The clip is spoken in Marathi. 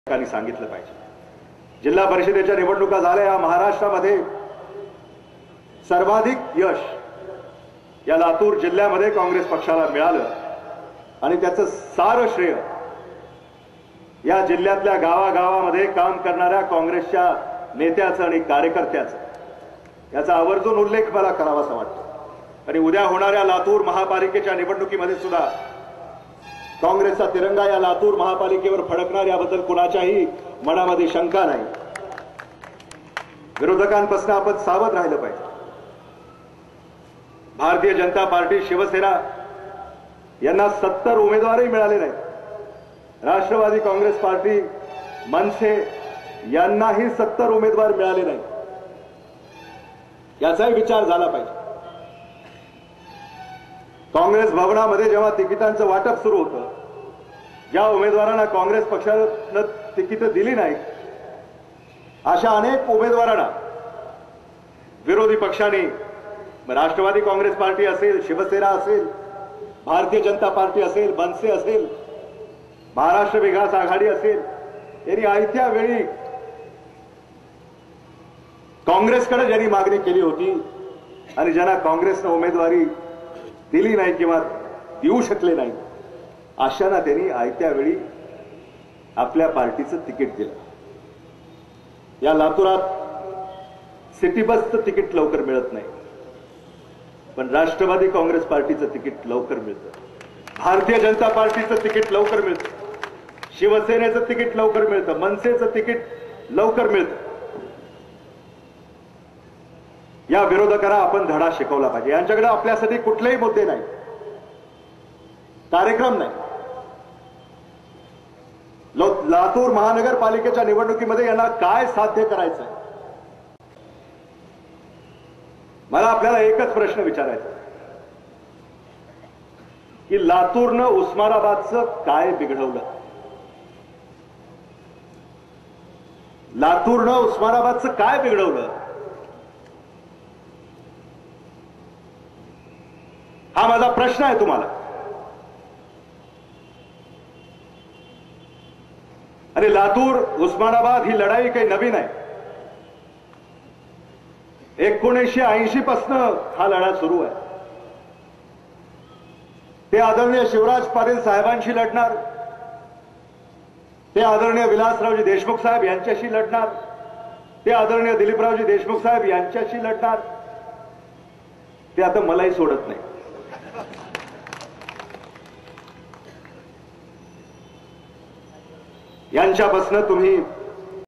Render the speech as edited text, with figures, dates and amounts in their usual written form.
त्यांनी सांगितलं पाहिजे। जिल्हा परिषदेच्या निवडणुका झाल्या, या महाराष्ट्रामध्ये सर्वाधिक यश या लातूर जिल्ह्यामध्ये काँग्रेस पक्षाला मिळालं आणि त्याचं सारं श्रेय या जिल्ह्यातल्या गावागावामध्ये काम करणाऱ्या काँग्रेसच्या नेत्याचं आणि कार्यकर्त्याचं, याचा आवर्जून उल्लेख मला करावासा वाटतो। आणि उद्या होणाऱ्या लातूर महापालिकेच्या निवडणुकीमध्ये सुद्धा काँग्रेसचा तिरंगा या लातूर महापालिकेवर फडकणार याबद्दल कुणाच्याही मनामध्ये शंका नाही। विरोधकांपासून आपण सावध राहिलं पाहिजे। भारतीय जनता पार्टी, शिवसेना यांना 70 उमेदवारही मिळाले नाहीत। राष्ट्रवादी काँग्रेस पार्टी, मनसे यांनाही 70 उमेदवार मिळाले नाहीत, याचाही विचार झाला पाहिजे। काँग्रेस भवनामध्ये जेव्हा तिकिटांचं वाटप सुरू होतं, ज्या उमेदवारांना काँग्रेस पक्षानं तिकीटं दिली नाहीत, अशा अनेक उमेदवारांना विरोधी पक्षांनी, राष्ट्रवादी काँग्रेस पार्टी असेल, शिवसेना असेल, भारतीय जनता पार्टी असेल, मनसे असेल, महाराष्ट्र विकास आघाडी असेल, यांनी आयत्या वेळी काँग्रेसकडे ज्यांनी मागणी केली होती आणि ज्यांना काँग्रेसनं उमेदवारी दिली नाही किंवा देऊ शकले नाही, अशांना त्यांनी आयत्या वेळी आपल्या पार्टीचं तिकीट दिलं। या लातूरात सिटी बसचं तिकीट लवकर मिळत नाही, पण राष्ट्रवादी काँग्रेस पार्टीचं तिकीट लवकर मिळतं, भारतीय जनता पार्टीचं तिकीट लवकर मिळतं, शिवसेनेचं तिकीट लवकर मिळतं, मनसेचं तिकीट लवकर मिळतं। या विरोधकांना आपण धडा शिकवला पाहिजे। यांच्याकडे आपल्यासाठी कुठलेही मुद्दे नाही, कार्यक्रम नाही। लातूर महानगरपालिकेच्या निवडणुकीमध्ये यांना काय साध्य करायचं आहे, मला आपल्याला एकच प्रश्न विचारायचा की लातूरनं उस्मानाबादचं काय बिघडवलं? लातूरनं उस्मानाबादचं काय बिघडवलं? हा माझा प्रश्न आहे तुम्हाला। आणि लातूर उस्मानाबाद ही लढाई काही नवीन आहे। 1980 पासून हा लढा सुरू आहे। ते आदरणीय शिवराज पाटील साहेबांशी लढणार, ते आदरणीय विलासरावजी देशमुख साहेब यांच्याशी लढणार, ते आदरणीय दिलीपरावजी देशमुख साहेब यांच्याशी लढणार, ते आता मलाही सोडत नाही। यांच्यापासून तुम्ही